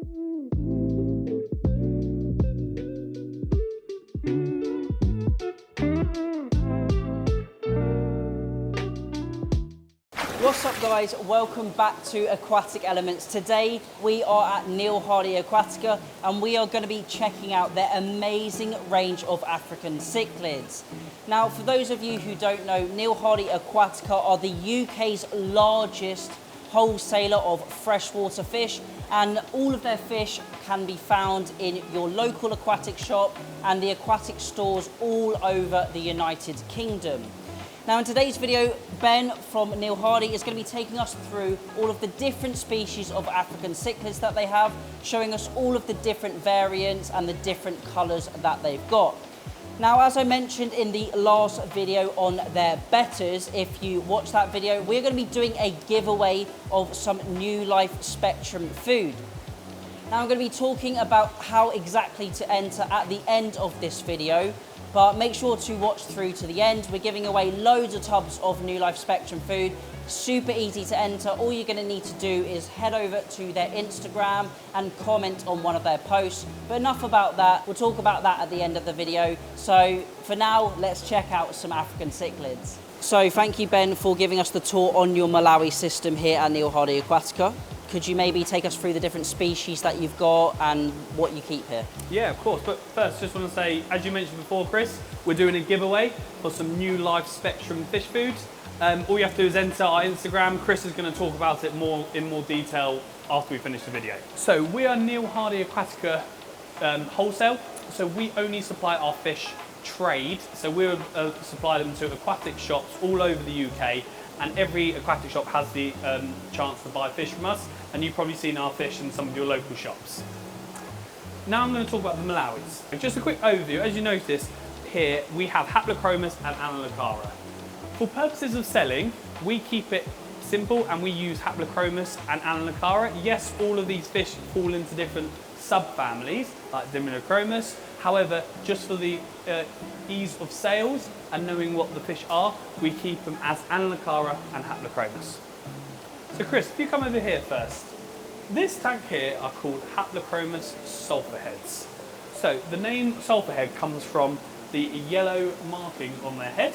What's up guys, welcome back to Aquatic Elements. Today we are at Neil Hardy Aquatica and we are going to be checking out their amazing range of African cichlids. Now for those of you who don't know, Neil Hardy Aquatica are the UK's largest wholesaler of freshwater fish, and all of their fish can be found in your local aquatic shop and the aquatic stores all over the United Kingdom. Now in today's video, Ben from Neil Hardy is going to be taking us through all of the different species of African cichlids that they have, showing us all of the different variants and the different colours that they've got. Now, as I mentioned in the last video on their betters, if you watch that video, we're going to be doing a giveaway of some New Life Spectrum food. Now I'm going to be talking about how exactly to enter at the end of this video, but make sure to watch through to the end. We're giving away loads of tubs of New Life Spectrum food. Super easy to enter. All you're going to need to do is head over to their Instagram and comment on one of their posts. But enough about that. We'll talk about that at the end of the video. So for now, let's check out some African cichlids. So thank you, Ben, for giving us the tour on your Malawi system here at Neil Hardy Aquatica. Could you maybe take us through the different species that you've got and what you keep here? Yeah, of course. But first, just want to say, as you mentioned before, Chris, we're doing a giveaway for some New Life Spectrum fish foods. All you have to do is enter our Instagram. Chris is going to talk about it in more detail after we finish the video. So we are Neil Hardy Aquatica wholesale. So we only supply our fish trade. So we supply them to aquatic shops all over the UK. And every aquatic shop has the chance to buy fish from us, and you've probably seen our fish in some of your local shops. Now I'm going to talk about the Malawis. Just a quick overview. As you notice here, we have Haplochromis and Analocara. For purposes of selling, we keep it simple and we use Haplochromis and Analocara. Yes, all of these fish fall into different subfamilies, like Diminochromis. However, just for the ease of sales and knowing what the fish are, we keep them as Analocara and Haplochromis. So Chris, if you come over here first. This tank here are called Haplochromis sulphurheads. So the name sulphurhead comes from the yellow marking on their head.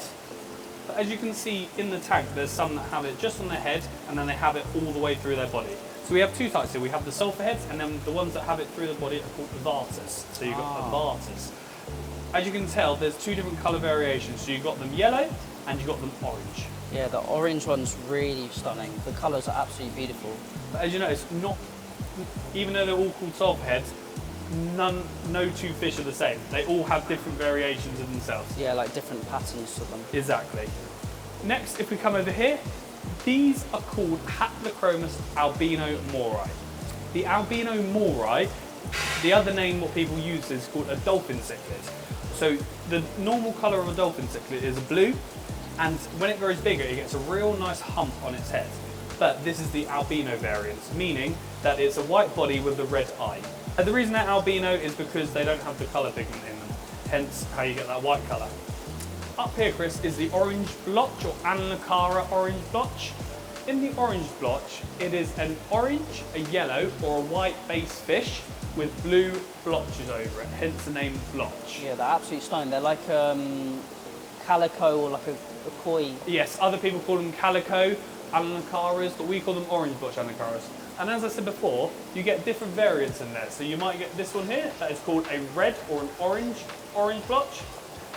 But as you can see in the tank, there's some that have it just on their head and then they have it all the way through their body. So we have two types here. We have the sulphurheads, and then the ones that have it through the body are called vartus. So you've got the vartus. As you can tell, there's two different colour variations. So you've got them yellow and you've got them orange. Yeah, the orange one's really stunning. The colours are absolutely beautiful. But as you notice, even though they're all called sulphurheads, no two fish are the same. They all have different variations of themselves. Yeah, like different patterns to them. Exactly. Next, if we come over here, these are called Haplochromis albino mori. The albino mori, the other name what people use is called a dolphin cichlid. So the normal colour of a dolphin cichlid is blue, and when it grows bigger, it gets a real nice hump on its head. But this is the albino variant, meaning that it's a white body with a red eye. And the reason they're albino is because they don't have the colour pigment in them, hence how you get that white colour. Up here, Chris, is the orange blotch, or Analocara orange blotch. In the orange blotch, it is an orange, a yellow, or a white base fish with blue blotches over it, hence the name blotch. Yeah, they're absolutely stunning. They're like calico or like a koi. Yes, other people call them calico Analocaras, but we call them orange blotch Analocaras. And as I said before, you get different variants in there. So you might get this one here that is called a red or an orange blotch.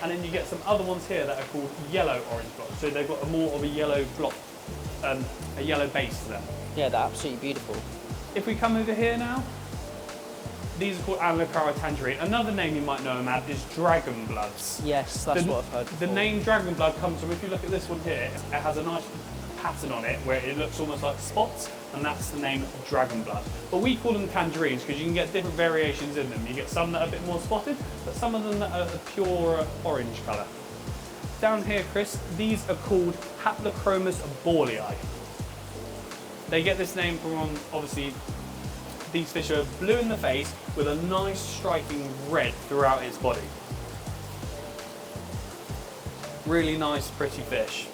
And then you get some other ones here that are called yellow orange blotch. So they've got more of a yellow blotch, a yellow base to them. Yeah, they're absolutely beautiful. If we come over here now, these are called Analocara tangerine. Another name you might know them as is dragon bloods. Yes, that's what I've heard before. The name dragon blood comes from, if you look at this one here, it has a nice pattern on it where it looks almost like spots, and that's the name dragon blood. But we call them tangerines because you can get different variations in them. You get some that are a bit more spotted, but some of them that are a pure orange colour. Down here, Chris, these are called Haplochromis borlei. They get this name from, obviously, these fish are blue in the face with a nice striking red throughout its body. Really nice, pretty fish.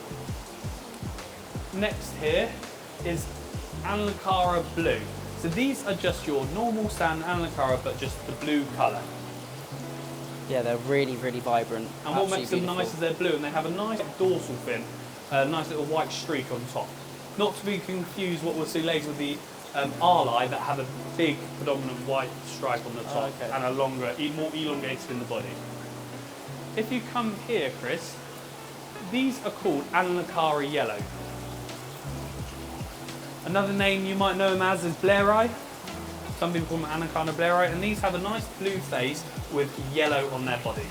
Next here is Analocara blue. So So these are just your normal sand Anacara, but just the blue colour. Yeah, they're really, really vibrant. And what makes them nice is they're blue, and they have a nice dorsal fin, a nice little white streak on top. Not to be confused what we'll see later with the Arli that have a big predominant white stripe on the top and a longer, more elongated in the body. If you come here, Chris, these are called Anacara Yellow. Another name you might know them as is Blairii. Some people call them Anacara Blairii, and these have a nice blue face with yellow on their body.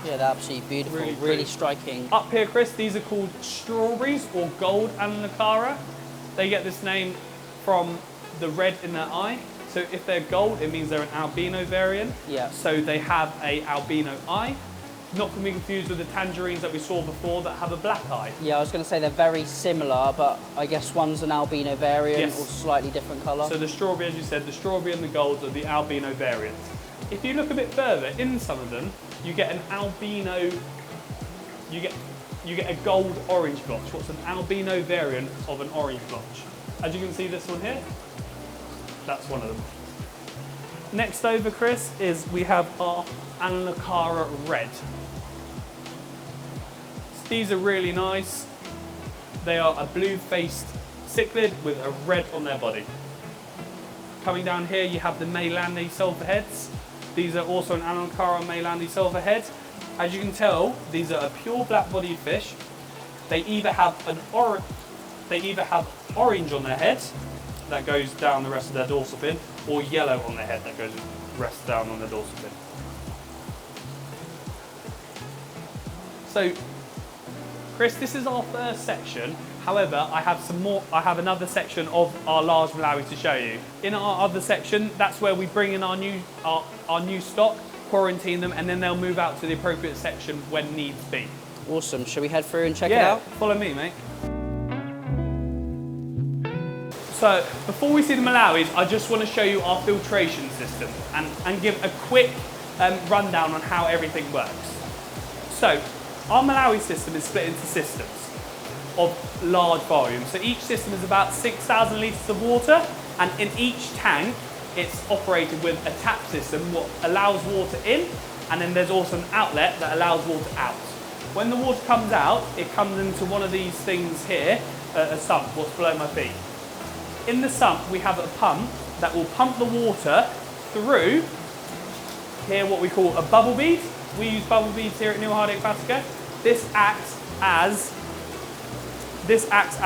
Yeah, they're absolutely beautiful, really striking. Up here, Chris, these are called strawberries or gold Anacara. They get this name from the red in their eye. So if they're gold, it means they're an albino variant. Yeah. So they have a albino eye. Not to be confused with the tangerines that we saw before that have a black eye. Yeah, I was going to say they're very similar, but I guess one's an albino variant or slightly different colour. So the strawberry, as you said, the strawberry and the gold are the albino variants. If you look a bit further, in some of them, you get an albino, you get a gold orange blotch. What's an albino variant of an orange blotch? As you can see this one here, that's one of them. Next over, Chris, is we have our Anacara Red. These are really nice. They are a blue-faced cichlid with a red on their body. Coming down here, you have the Maylandi Sulphurheads. These are also an Anacara Maylandi Sulphurhead. As you can tell, these are a pure black-bodied fish. They either have orange on their head that goes down the rest of their dorsal fin, or yellow on their head that goes rest down on their dorsal fin. So, Chris, this is our first section. However, I have another section of our large Malawi to show you. In our other section, that's where we bring in our new stock, quarantine them, and then they'll move out to the appropriate section when needs be. Awesome. Shall we head through and check it out? Follow me, mate. So, before we see the Malawis, I just want to show you our filtration system and give a quick rundown on how everything works. So, our Malawi system is split into systems of large volume. So each system is about 6,000 litres of water, and in each tank it's operated with a tap system what allows water in, and then there's also an outlet that allows water out. When the water comes out, it comes into one of these things here, a sump, what's below my feet. In the sump we have a pump that will pump the water through here, what we call a bubble bead. We use bubble beads here at Neil Hardy Aquatica. This acts as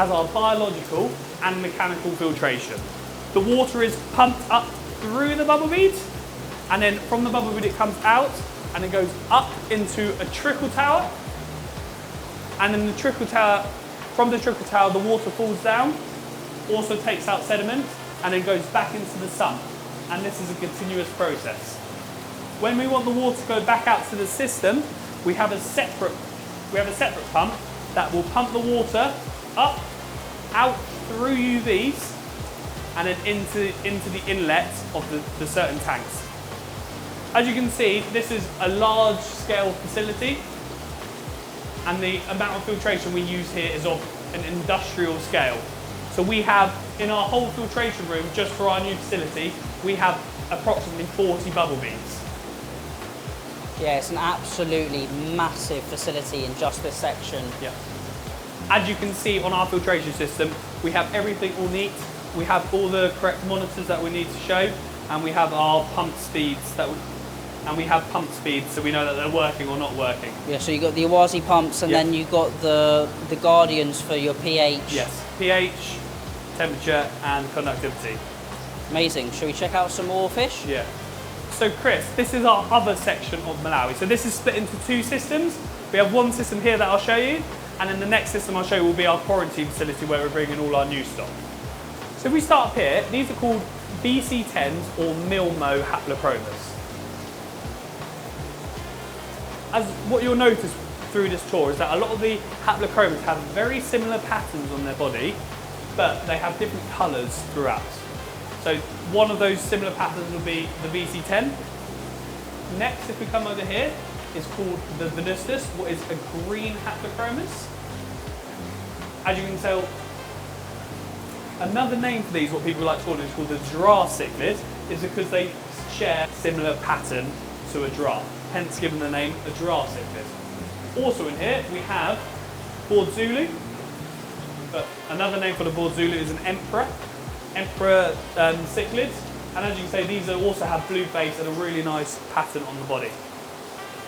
our biological and mechanical filtration. The water is pumped up through the bubble bead, and then from the bubble bead it comes out and it goes up into a trickle tower, and then from the trickle tower the water falls down, also takes out sediment, and then goes back into the sump, and this is a continuous process. When we want the water to go back out to the system, we have a separate pump that will pump the water up, out through UVs, and then into the inlet of the certain tanks. As you can see, this is a large scale facility, and the amount of filtration we use here is of an industrial scale. So we have, in our whole filtration room, just for our new facility, we have approximately 40 bubble beads. Yeah, it's an absolutely massive facility in just this section. Yeah. As you can see on our filtration system, we have everything all neat. We have all the correct monitors that we need to show, and we have our pump speeds so we know that they're working or not working. Yeah, so you got the Awazi pumps, and then you got the Guardians for your pH. Yes, pH, temperature, and conductivity. Amazing. Shall we check out some more fish? Yeah. So Chris, this is our other section of Malawi. So this is split into two systems. We have one system here that I'll show you, and then the next system I'll show you will be our quarantine facility where we're bringing all our new stock. So if we start up here, these are called BC10s or Milmo haplochromas. As what you'll notice through this tour is that a lot of the haplochromas have very similar patterns on their body, but they have different colours throughout. So one of those similar patterns will be the BC10. Next, if we come over here, is called the Venustus, what is a green haplochromis. As you can tell, Another name for these, what people like to call it, is called the giraffe cichlid, is because they share similar pattern to a giraffe, hence given the name a giraffe cichlid. Also in here we have board Zulu, but another name for the board Zulu is an emperor cichlid, and as you can see, these also have blue face and a really nice pattern on the body.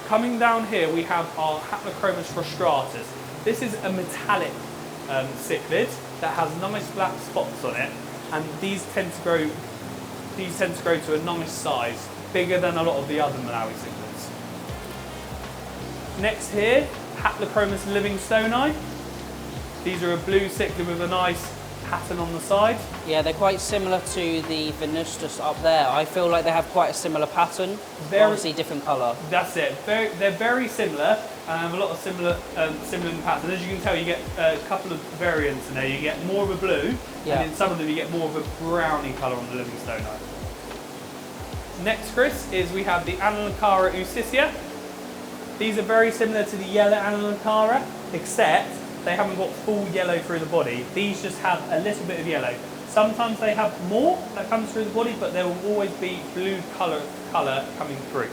Coming down here we have our Haplochromis frustratus. This is a metallic cichlid that has nice black spots on it, and these tend to grow to a nice size, bigger than a lot of the other Malawi cichlids. Next here, Haplochromis livingstoni. These are a blue cichlid with a nice pattern on the side. Yeah, they're quite similar to the Venustus up there. I feel like they have quite a similar pattern, obviously different colour. That's it. They're very similar and have a lot of similar in pattern. As you can tell, you get a couple of variants in there. You get more of a blue, yeah, and in some of them you get more of a browny colour on the livingstoni. Next, Chris, is we have the Analincara usicea. These are very similar to the yellow Analincara, except they haven't got full yellow through the body. These just have a little bit of yellow. Sometimes they have more that comes through the body, but there will always be blue colour coming through.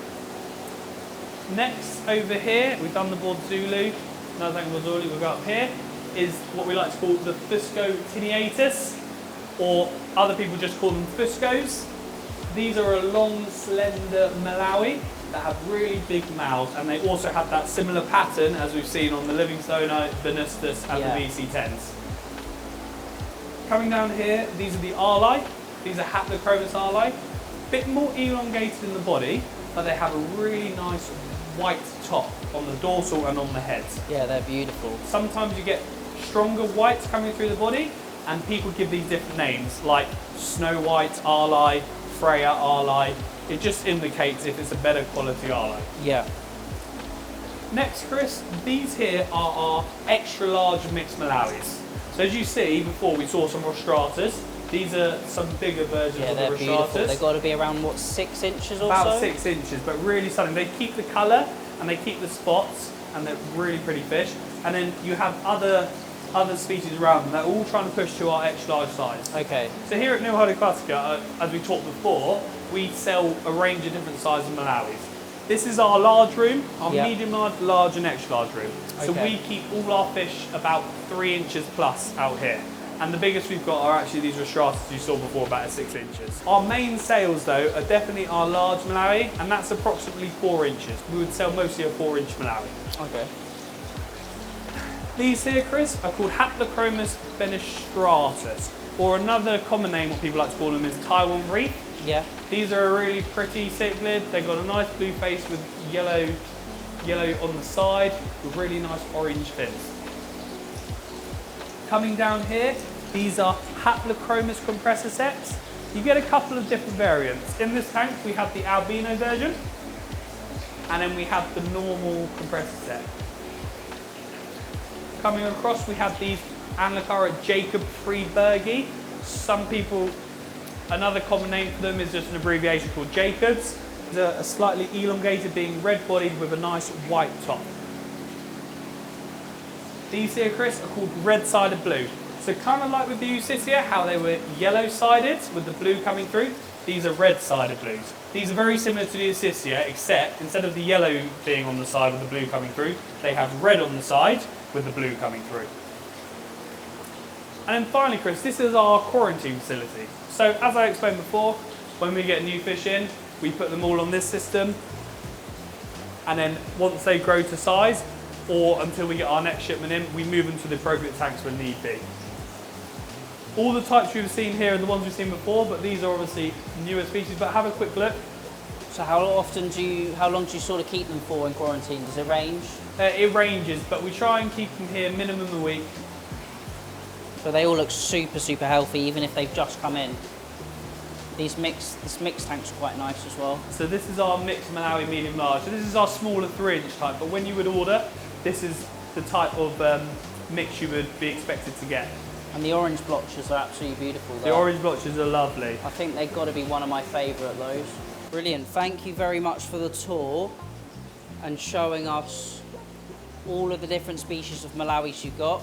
Next, over here, we've done the board Zulu. Another thing board Zulu we've got up here is what we like to call the Fusco tineatus, or other people just call them Fuscos. These are a long, slender Malawi that have really big mouths, and they also have that similar pattern as we've seen on the livingstoni, Venustus and the VC10s. Coming down here, these are the Arli. These are Haplochromis Arli. Bit more elongated in the body, but they have a really nice white top on the dorsal and on the head. Yeah, they're beautiful. Sometimes you get stronger whites coming through the body, and people give these different names, like Snow White Arli, Freya Arli. It just indicates if it's a better quality Arli. Yeah. Next, Chris, these here are our extra large mixed Malawis. So as you see, before we saw some rostratus. These are some bigger versions of the they're rostratus. beautiful. They've got to be around, what, 6 inches or About so? 6 inches, but really stunning. They keep the colour and they keep the spots, and they're really pretty fish. And then you have other species around them that are all trying to push to our extra large size. Okay. So here at Nil Hardy Aquatica, as we talked before, we sell a range of different sizes of Malawis. This is our large room, our medium large, large and extra large room. So we keep all our fish about 3 inches plus out here. And the biggest we've got are actually these rostratus you saw before, about 6 inches. Our main sales though are definitely our large Malawi, and that's approximately 4 inches. We would sell mostly a 4-inch Malawi. Okay. These here, Chris, are called Haplochromis fenestratus, or another common name, what people like to call them, is Taiwan reef. Yeah. These are a really pretty cichlid. They've got a nice blue face with yellow on the side, with really nice orange fins. Coming down here, these are Haplochromis compressor sets. You get a couple of different variants. In this tank, we have the albino version, and then we have the normal compressor set. Coming across, we have these Analincara Jacob Freebergi. Some people, another common name for them is just an abbreviation called Jacobs. They're a slightly elongated, being red-bodied with a nice white top. These here, Chris, are called red-sided blue. So kind of like with the Usicea, how they were yellow-sided with the blue coming through, these are red-sided blues. These are very similar to the Usicea, except instead of the yellow being on the side with the blue coming through, they have red on the side with the blue coming through. And then finally, Chris, this is our quarantine facility. So as I explained before, when we get new fish in, we put them all on this system, and then once they grow to size, or until we get our next shipment in, we move them to the appropriate tanks when need be. All the types we've seen here are the ones we've seen before, but these are obviously newer species, but have a quick look. So how long do you sort of keep them for in quarantine? Does it range? It ranges, but we try and keep them here minimum a week. So they all look super, super healthy, even if they've just come in. This mixed tank's quite nice as well. So this is our mixed Malawi medium large. So this is our smaller 3-inch type, but when you would order, this is the type of mix you would be expected to get. And the orange blotches are absolutely beautiful though. The orange blotches are lovely. I think they've got to be one of my favourite, those. Brilliant, thank you very much for the tour and showing us all of the different species of Malawis you've got.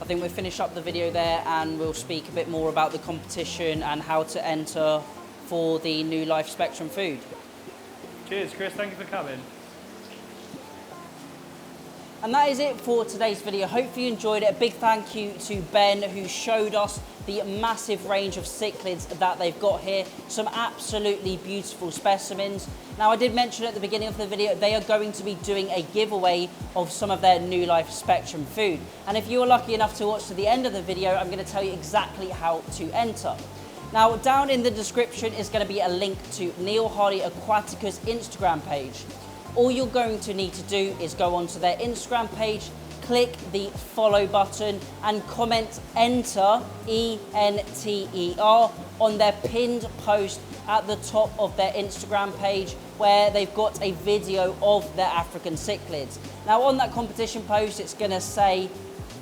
I think we'll finish up the video there and we'll speak a bit more about the competition and how to enter for the new Life Spectrum food. Cheers, Chris. Thank you for coming. And that is it for today's video. Hopefully you enjoyed it. A big thank you to Ben, who showed us the massive range of cichlids that they've got here. Some absolutely beautiful specimens. Now, I did mention at the beginning of the video, they are going to be doing a giveaway of some of their new Life Spectrum food. And if you are lucky enough to watch to the end of the video, I'm going to tell you exactly how to enter. Now, down in the description is going to be a link to Neil Hardy Aquatica's Instagram page. All you're going to need to do is go onto their Instagram page, click the follow button and comment enter, E-N-T-E-R, on their pinned post at the top of their Instagram page, where they've got a video of their African cichlids. Now, on that competition post, it's going to say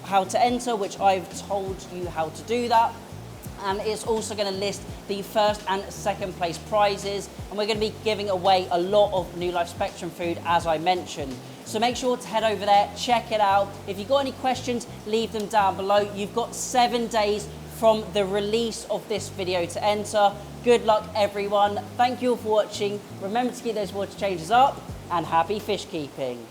how to enter, which I've told you how to do that. And it's also going to list the first and second place prizes, and we're going to be giving away a lot of new Life Spectrum food, as I mentioned. So make sure to head over there, check it out. If you've got any questions, leave them down below. You've got 7 days from the release of this video to enter. Good luck, everyone. Thank you all for watching. Remember to keep those water changes up, and happy fish keeping.